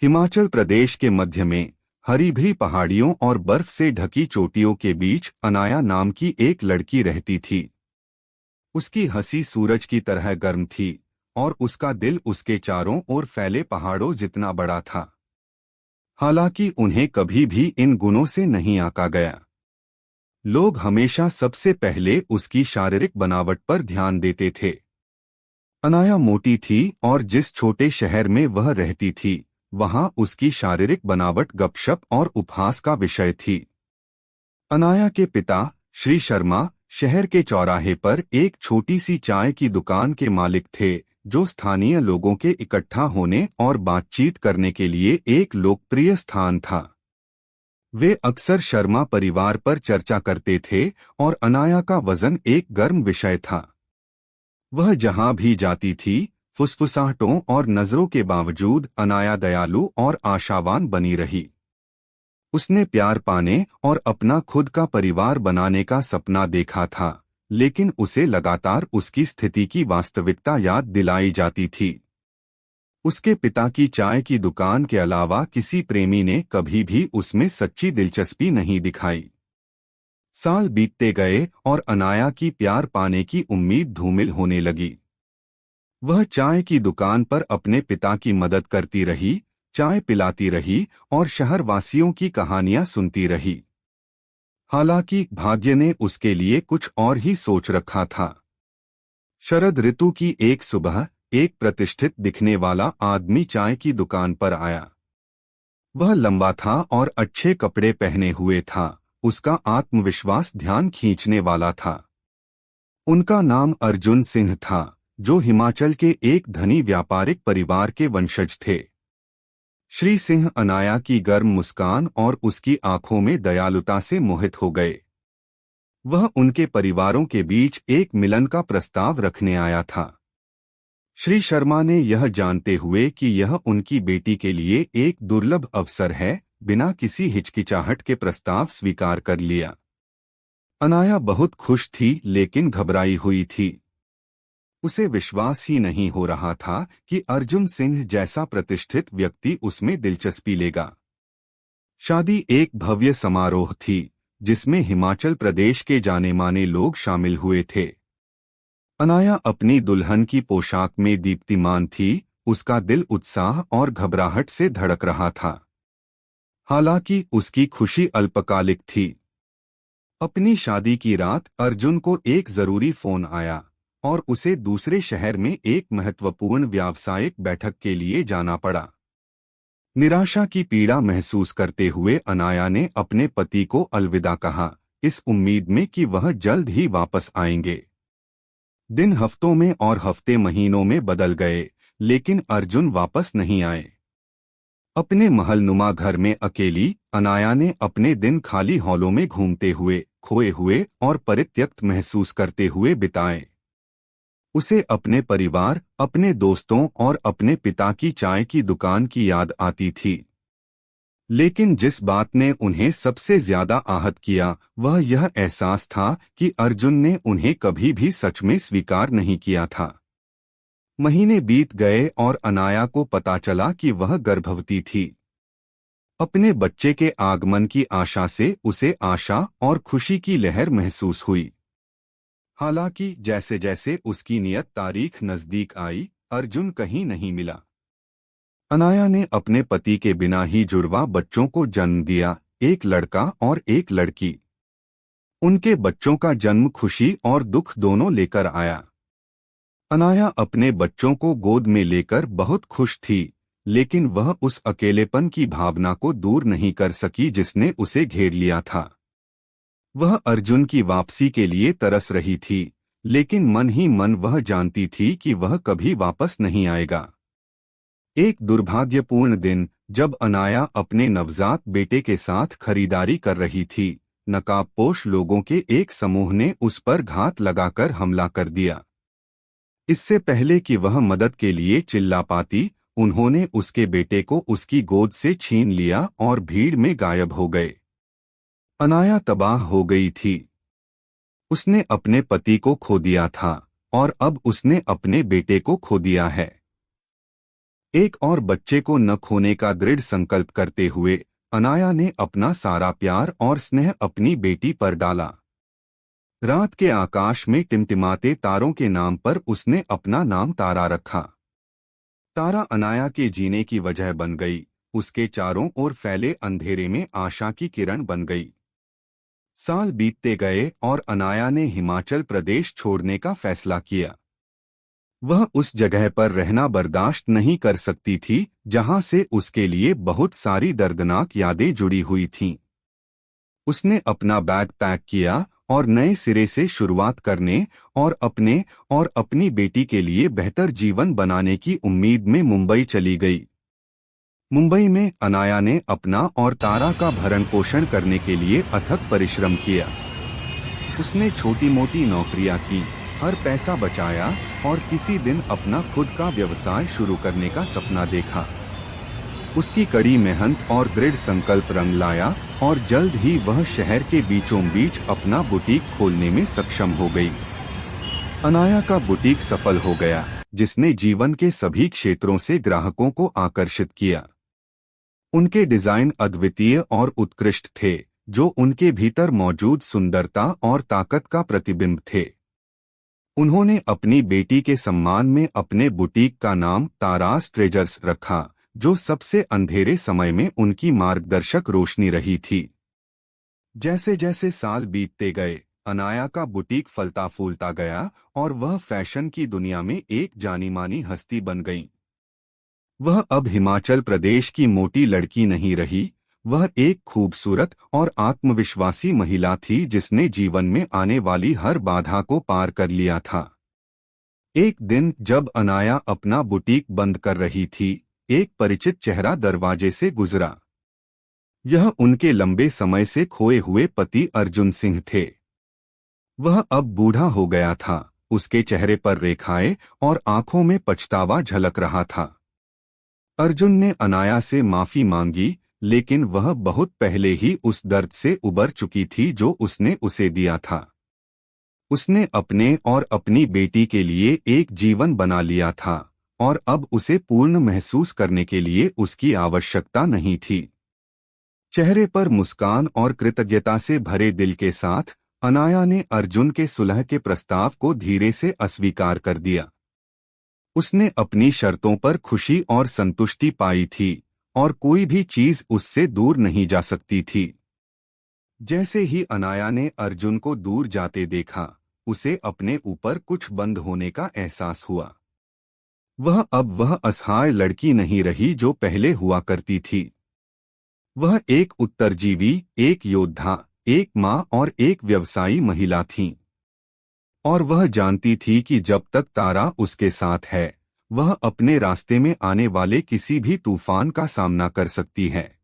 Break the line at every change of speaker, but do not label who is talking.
हिमाचल प्रदेश के मध्य में हरी भरी पहाड़ियों और बर्फ से ढकी चोटियों के बीच अनाया नाम की एक लड़की रहती थी। उसकी हंसी सूरज की तरह गर्म थी और उसका दिल उसके चारों ओर फैले पहाड़ों जितना बड़ा था। हालांकि उन्हें कभी भी इन गुणों से नहीं आका गया। लोग हमेशा सबसे पहले उसकी शारीरिक बनावट पर ध्यान देते थे। अनाया मोटी थी और जिस छोटे शहर में वह रहती थी वहां उसकी शारीरिक बनावट गपशप और उपहास का विषय थी। अनाया के पिता श्री शर्मा शहर के चौराहे पर एक छोटी सी चाय की दुकान के मालिक थे, जो स्थानीय लोगों के इकट्ठा होने और बातचीत करने के लिए एक लोकप्रिय स्थान था। वे अक्सर शर्मा परिवार पर चर्चा करते थे और अनाया का वजन एक गर्म विषय था। वह जहां भी जाती थी, फुसफुसाहटों और नजरों के बावजूद अनाया दयालु और आशावान बनी रही। उसने प्यार पाने और अपना खुद का परिवार बनाने का सपना देखा था, लेकिन उसे लगातार उसकी स्थिति की वास्तविकता याद दिलाई जाती थी। उसके पिता की चाय की दुकान के अलावा किसी प्रेमी ने कभी भी उसमें सच्ची दिलचस्पी नहीं दिखाई। साल बीतते गए और अनाया की प्यार पाने की उम्मीद धूमिल होने लगी। वह चाय की दुकान पर अपने पिता की मदद करती रही, चाय पिलाती रही और शहरवासियों की कहानियां सुनती रही। हालांकि भाग्य ने उसके लिए कुछ और ही सोच रखा था। शरद ऋतु की एक सुबह एक प्रतिष्ठित दिखने वाला आदमी चाय की दुकान पर आया। वह लंबा था और अच्छे कपड़े पहने हुए था। उसका आत्मविश्वास ध्यान खींचने वाला था। उनका नाम अर्जुन सिंह था, जो हिमाचल के एक धनी व्यापारिक परिवार के वंशज थे। श्री सिंह अनाया की गर्म मुस्कान और उसकी आंखों में दयालुता से मोहित हो गए। वह उनके परिवारों के बीच एक मिलन का प्रस्ताव रखने आया था। श्री शर्मा ने यह जानते हुए कि यह उनकी बेटी के लिए एक दुर्लभ अवसर है, बिना किसी हिचकिचाहट के प्रस्ताव स्वीकार कर लिया। अनाया बहुत खुश थी लेकिन घबराई हुई थी। उसे विश्वास ही नहीं हो रहा था कि अर्जुन सिंह जैसा प्रतिष्ठित व्यक्ति उसमें दिलचस्पी लेगा। शादी एक भव्य समारोह थी, जिसमें हिमाचल प्रदेश के जाने माने लोग शामिल हुए थे। अनाया अपनी दुल्हन की पोशाक में दीप्तिमान थी, उसका दिल उत्साह और घबराहट से धड़क रहा था। हालांकि उसकी खुशी अल्पकालिक थी। अपनी शादी की रात अर्जुन को एक जरूरी फोन आया और उसे दूसरे शहर में एक महत्वपूर्ण व्यावसायिक बैठक के लिए जाना पड़ा। निराशा की पीड़ा महसूस करते हुए अनाया ने अपने पति को अलविदा कहा, इस उम्मीद में कि वह जल्द ही वापस आएंगे। दिन हफ्तों में और हफ्ते महीनों में बदल गए, लेकिन अर्जुन वापस नहीं आए। अपने महलनुमा घर में अकेली अनाया ने अपने दिन खाली हॉलों में घूमते हुए, खोए हुए और परित्यक्त महसूस करते हुए बिताए। उसे अपने परिवार, अपने दोस्तों और अपने पिता की चाय की दुकान की याद आती थी। लेकिन जिस बात ने उन्हें सबसे ज्यादा आहत किया वह यह एहसास था कि अर्जुन ने उन्हें कभी भी सच में स्वीकार नहीं किया था। महीने बीत गए और अनाया को पता चला कि वह गर्भवती थी। अपने बच्चे के आगमन की आशा से उसे आशा और खुशी की लहर महसूस हुई। हालांकि जैसे जैसे उसकी नियत तारीख नजदीक आई, अर्जुन कहीं नहीं मिला। अनाया ने अपने पति के बिना ही जुड़वा बच्चों को जन्म दिया, एक लड़का और एक लड़की। उनके बच्चों का जन्म खुशी और दुख दोनों लेकर आया। अनाया अपने बच्चों को गोद में लेकर बहुत खुश थी, लेकिन वह उस अकेलेपन की भावना को दूर नहीं कर सकी जिसने उसे घेर लिया था। वह अर्जुन की वापसी के लिए तरस रही थी, लेकिन मन ही मन वह जानती थी कि वह कभी वापस नहीं आएगा। एक दुर्भाग्यपूर्ण दिन, जब अनाया अपने नवजात बेटे के साथ खरीदारी कर रही थी, नकाबपोश लोगों के एक समूह ने उस पर घात लगाकर हमला कर दिया। इससे पहले कि वह मदद के लिए चिल्ला पाती, उन्होंने उसके बेटे को उसकी गोद से छीन लिया और भीड़ में गायब हो गए। अनाया तबाह हो गई थी। उसने अपने पति को खो दिया था और अब उसने अपने बेटे को खो दिया है। एक और बच्चे को न खोने का दृढ़ संकल्प करते हुए अनाया ने अपना सारा प्यार और स्नेह अपनी बेटी पर डाला। रात के आकाश में टिमटिमाते तारों के नाम पर उसने अपना नाम तारा रखा। तारा अनाया के जीने की वजह बन गई, उसके चारों ओर फैले अंधेरे में आशा की किरण बन गई। साल बीतते गए और अनाया ने हिमाचल प्रदेश छोड़ने का फैसला किया। वह उस जगह पर रहना बर्दाश्त नहीं कर सकती थी जहां से उसके लिए बहुत सारी दर्दनाक यादें जुड़ी हुई थीं। उसने अपना बैग पैक किया और नए सिरे से शुरुआत करने और अपनी बेटी के लिए बेहतर जीवन बनाने की उम्मीद में मुंबई चली गई। मुंबई में अनाया ने अपना और तारा का भरण पोषण करने के लिए अथक परिश्रम किया। उसने छोटी मोटी नौकरियां की, हर पैसा बचाया और किसी दिन अपना खुद का व्यवसाय शुरू करने का सपना देखा। उसकी कड़ी मेहनत और दृढ़ संकल्प रंग लाया और जल्द ही वह शहर के बीचों बीच अपना बुटीक खोलने में सक्षम हो गई। अनाया का बुटीक सफल हो गया, जिसने जीवन के सभी क्षेत्रों से ग्राहकों को आकर्षित किया। उनके डिजाइन अद्वितीय और उत्कृष्ट थे, जो उनके भीतर मौजूद सुंदरता और ताकत का प्रतिबिंब थे। उन्होंने अपनी बेटी के सम्मान में अपने बुटीक का नाम तारास ट्रेजर्स रखा, जो सबसे अंधेरे समय में उनकी मार्गदर्शक रोशनी रही थी। जैसे जैसे साल बीतते गए, अनाया का बुटीक फलता फूलता गया और वह फैशन की दुनिया में एक जानी-मानी हस्ती बन गई। वह अब हिमाचल प्रदेश की मोटी लड़की नहीं रही, वह एक खूबसूरत और आत्मविश्वासी महिला थी जिसने जीवन में आने वाली हर बाधा को पार कर लिया था। एक दिन जब अनाया अपना बुटीक बंद कर रही थी, एक परिचित चेहरा दरवाजे से गुजरा। यह उनके लंबे समय से खोए हुए पति अर्जुन सिंह थे। वह अब बूढ़ा हो गया था, उसके चेहरे पर रेखाएं और आंखों में पछतावा झलक रहा था। अर्जुन ने अनाया से माफी मांगी, लेकिन वह बहुत पहले ही उस दर्द से उबर चुकी थी जो उसने उसे दिया था। उसने अपने और अपनी बेटी के लिए एक जीवन बना लिया था और अब उसे पूर्ण महसूस करने के लिए उसकी आवश्यकता नहीं थी। चेहरे पर मुस्कान और कृतज्ञता से भरे दिल के साथ अनाया ने अर्जुन के सुलह के प्रस्ताव को धीरे से अस्वीकार कर दिया। उसने अपनी शर्तों पर खुशी और संतुष्टि पाई थी और कोई भी चीज उससे दूर नहीं जा सकती थी। जैसे ही अनाया ने अर्जुन को दूर जाते देखा, उसे अपने ऊपर कुछ बंद होने का एहसास हुआ। वह असहाय लड़की नहीं रही जो पहले हुआ करती थी। वह एक उत्तरजीवी, एक योद्धा, एक माँ और एक व्यवसायी महिला थी। और वह जानती थी कि जब तक तारा उसके साथ है, वह अपने रास्ते में आने वाले किसी भी तूफान का सामना कर सकती है।